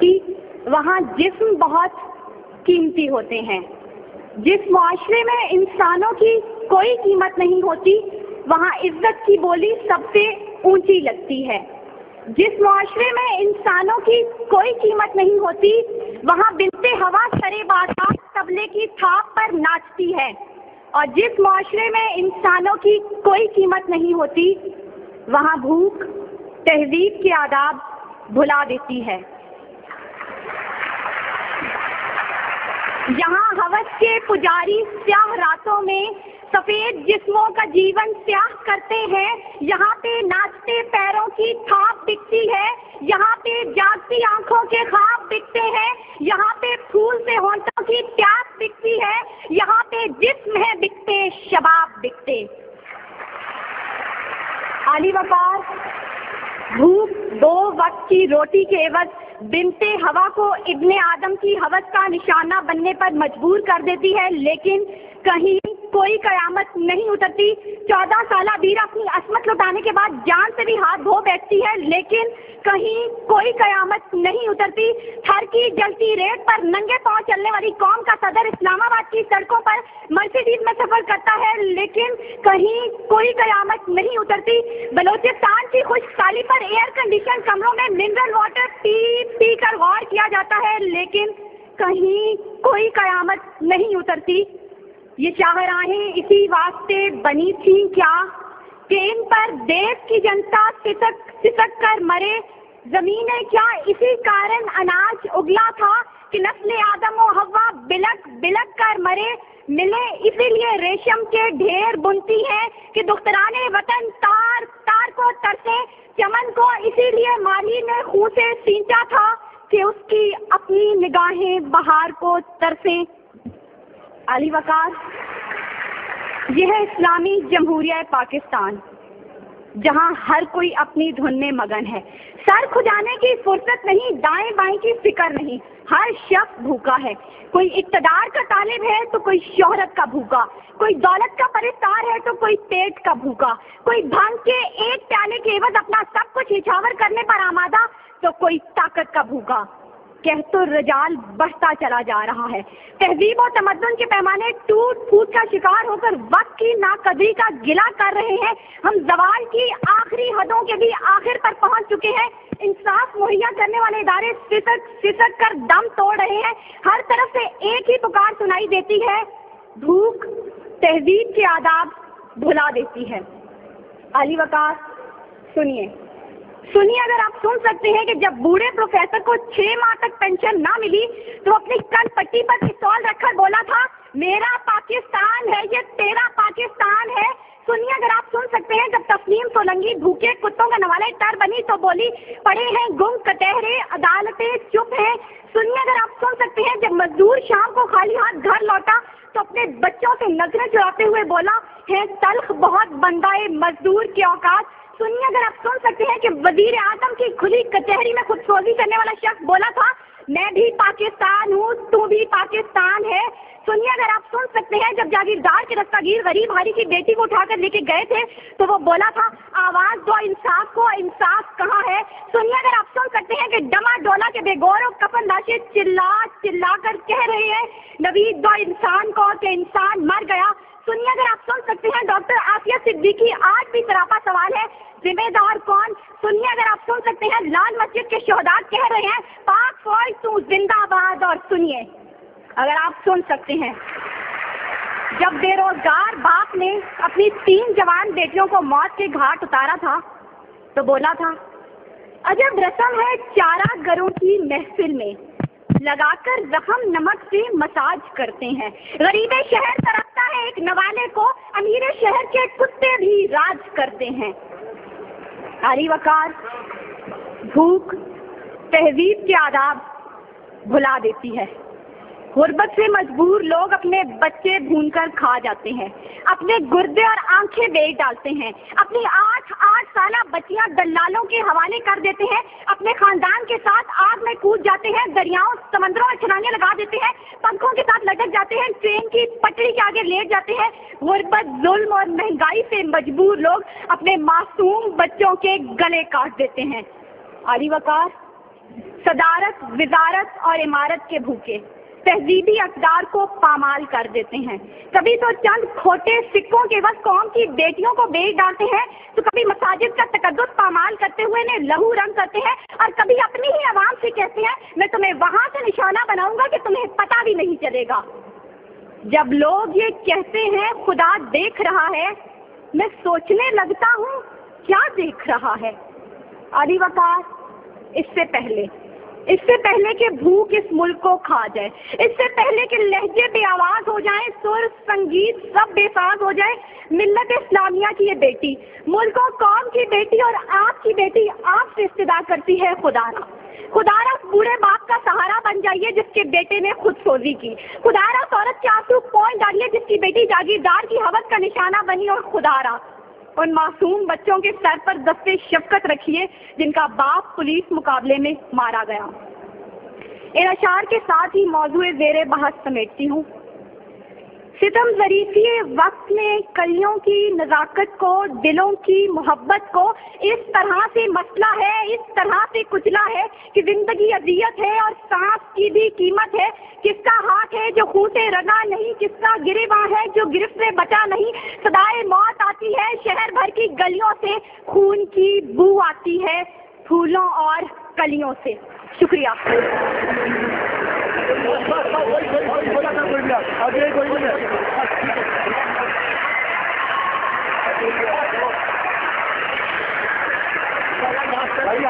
ہوتی وہاں جسم بہت قیمتی ہوتے ہیں۔ جس معاشرے میں انسانوں کی کوئی قیمت نہیں ہوتی وہاں عزت کی بولی سب سے اونچی لگتی ہے۔ جس معاشرے میں انسانوں کی کوئی قیمت نہیں ہوتی وہاں بنت ہوا سرے بازار طبلے کی تھاپ پر ناچتی ہے، اور جس معاشرے میں انسانوں کی کوئی قیمت نہیں ہوتی وہاں بھوک تہذیب کے آداب بھلا دیتی ہے۔ یہاں ہوس کے پجاری سیاہ راتوں میں سفید جسموں کا جیون سیاہ کرتے ہیں، یہاں پہ ناچتے پیروں کی تھاپ بکتی ہے، یہاں پہ جاگتی آنکھوں کے خواب بکتے ہیں، یہاں پہ پھول سے ہونٹوں کی پیاس بکتی ہے، یہاں پہ جسم ہے بکتے شباب بکتے۔ عالی وقار بھوک 2 وقت کی روٹی کے عوض بنت ہوا کو ابن آدم کی ہوس کا نشانہ بننے پر مجبور کر دیتی ہے، لیکن کہیں کوئی قیامت نہیں اترتی۔ 14 سالہ بیرا اپنی عصمت لوٹانے کے بعد جان سے بھی ہاتھ دھو بیٹھتی ہے، لیکن کہیں کوئی قیامت نہیں اترتی۔ تھر کی جلتی ریت پر ننگے پاؤں چلنے والی قوم کا صدر اسلام آباد کی سڑکوں پر مرسیڈیز میں سفر کرتا ہے، لیکن کہیں کوئی قیامت نہیں اترتی۔ بلوچستان کی خشک سالی پر ایئر کنڈیشن کمروں میں منرل واٹر پی پی کر غور کیا جاتا ہے، لیکن کہیں کوئی قیامت نہیں اترتی۔ یہ شاہراہیں اسی واسطے بنی تھیں کیا کہ ان پر دیش کی جنتا سسک کر مرے؟ زمینیں کیا اسی کارن اناج اگلا تھا کہ نسل آدم و حوا بلک بلک کر مرے؟ ملے اسی لیے ریشم کے ڈھیر بنتی ہیں کہ دختران وطن تار تار کو ترسے، چمن کو اسی لیے مالی نے خون سے سینچا تھا کہ اس کی اپنی نگاہیں بہار کو ترسیں۔ عالی وقار یہ ہے اسلامی جمہوریہ پاکستان، جہاں ہر کوئی اپنی دھن میں مگن ہے، سر کھجانے کی فرصت نہیں، دائیں بائیں کی فکر نہیں، ہر شخص بھوکا ہے۔ کوئی اقتدار کا طالب ہے تو کوئی شہرت کا بھوکا، کوئی دولت کا پرستار ہے تو کوئی پیٹ کا بھوکا، کوئی بھنگ کے ایک پیالے کے عوض اپنا سب کچھ نچھاور کرنے پر آمادہ تو کوئی طاقت کا بھوکا۔ کہت الرجال بڑھتا چلا جا رہا ہے، تہذیب و تمدن کے پیمانے ٹوٹ پھوٹ کا شکار ہو کر وقت کی ناقدری کا گلہ کر رہے ہیں۔ ہم زوال کی آخری حدوں کے بھی آخر پر پہنچ چکے ہیں۔ انصاف مہیا کرنے والے ادارے سسک کر دم توڑ رہے ہیں۔ ہر طرف سے ایک ہی پکار سنائی دیتی ہے، بھوک تہذیب کے آداب بھلا دیتی ہے۔ عالی وقار سنیے، اگر آپ سن سکتے ہیں کہ جب بوڑھے پروفیسر کو 6 ماہ تک پینشن نہ ملی تو اپنی کن پٹی پر پستول رکھ کر بولا تھا، میرا پاکستان ہے یہ تیرا پاکستان ہے۔ سنیے اگر آپ سن سکتے ہیں جب تسلیم سولنگی بھوکے کتوں کا نوالہ ٹر بنی تو بولی، پڑے ہیں گم کٹہرے عدالتیں چپ ہیں۔ سنیے اگر آپ سن سکتے ہیں جب مزدور شام کو خالی ہاتھ گھر لوٹا تو اپنے بچوں سے نظریں چراتے ہوئے بولا ہے تلخ بہت بندہ مزدور کے اوقات۔ سنیے اگر آپ سن سکتے ہیں کہ وزیر اعظم کی کھلی کچہری میں خود سوزی کرنے والا شخص بولا تھا، میں بھی پاکستان ہوں تو بھی پاکستان ہے۔ سنیے اگر آپ سن سکتے ہیں جب جاگیردار کے دستگیر غریب ہاری کی بیٹی کو اٹھا کر لے کے گئے تھے تو وہ بولا تھا، آواز دو انصاف کو، انصاف کہاں ہے؟ سنیے اگر آپ سن سکتے ہیں کہ ڈما ڈولا کے بے گور اور کفن لاشیں چلا کر کہہ رہے ہیں، نوید دو انسان کو کہ انسان مر گیا۔ سنیے اگر آپ سن سکتے ہیں ڈاکٹر عافیہ صدیقی آج بھی سراپا سوال ہے، ذمہ دار کون؟ سنیے اگر آپ سن سکتے ہیں لال مسجد کے شہداء کہہ رہے ہیں، پاک فوج تو زندہ باد۔ اور سنیے اگر آپ سن سکتے ہیں جب بے روزگار باپ نے اپنی 3 جوان بیٹیوں کو موت کے گھاٹ اتارا تھا تو بولا تھا، عجب رسم ہے چارہ گروں کی محفل میں، لگا کر زخم نمک سے مساج کرتے ہیں، غریب شہر ترستا ہے ایک نوالے کو، امیر شہر کے کتے بھی راج کرتے ہیں۔ عالی وقار بھوک تہذیب کے آداب بھلا دیتی ہے۔ غربت سے مجبور لوگ اپنے بچے بھون کر کھا جاتے ہیں، اپنے گردے اور آنکھیں بیچ ڈالتے ہیں، اپنی 8 سالہ بچیاں دلالوں کے حوالے کر دیتے ہیں، اپنے خاندان کے ساتھ آگ میں کود جاتے ہیں، دریاؤں سمندروں میں چھلانگیں لگا دیتے ہیں، پنکھوں کے ساتھ لٹک جاتے ہیں، ٹرین کی پٹری کے آگے لیٹ جاتے ہیں۔ غربت، ظلم اور مہنگائی سے مجبور لوگ اپنے معصوم بچوں کے گلے کاٹ دیتے ہیں۔ عالی وقار صدارت، وزارت اور عمارت کے بھوکے تہذیبی اقدار کو پامال کر دیتے ہیں. کبھی تو چند کھوٹے سکوں کے بس قوم کی بیٹیوں کو بیچ ڈالتے ہیں، تو کبھی مساجد کا تقدس پامال کرتے ہوئے انہیں لہو رنگ کرتے ہیں، اور کبھی اپنی ہی عوام سے کہتے ہیں میں تمہیں وہاں سے نشانہ بناؤں گا کہ تمہیں پتہ بھی نہیں چلے گا. جب لوگ یہ کہتے ہیں خدا دیکھ رہا ہے، میں سوچنے لگتا ہوں کیا دیکھ رہا ہے. علی وقار، اس سے پہلے کہ بھوک اس ملک کو کھا جائے، اس سے پہلے کہ لہجے بے آواز ہو جائیں، سر سنگیت سب بے ساز ہو جائے، ملت اسلامیہ کی یہ بیٹی، ملک و قوم کی بیٹی اور آپ کی بیٹی آپ سے استدعا کرتی ہے خدارا اس بوڑھے باپ کا سہارا بن جائیے جس کے بیٹے نے خود سوزی کی. خدارا اس عورت کے آنسو پوئنٹ ڈالیے جس کی بیٹی جاگیردار کی ہوس کا نشانہ بنی. اور خدارا ان معصوم بچوں کے سر پر دستے شفقت رکھیے جن کا باپ پولیس مقابلے میں مارا گیا. ان اشعار کے ساتھ ہی موضوع زیر بحث سمیٹتی ہوں. ستم ظریفی وقت میں کلیوں کی نزاکت کو، دلوں کی محبت کو اس طرح سے مسئلہ ہے، اس طرح سے کچلا ہے کہ زندگی اذیت ہے اور سانس کی بھی قیمت ہے. کس کا ہاتھ ہے جو خون سے رنگا نہیں، کس کا گریباں ہے جو گرفت سے بچا نہیں. صدائے موت آتی ہے شہر بھر کی گلیوں سے، خون کی بو آتی ہے پھولوں اور کلیوں سے. شکریہ. بھائی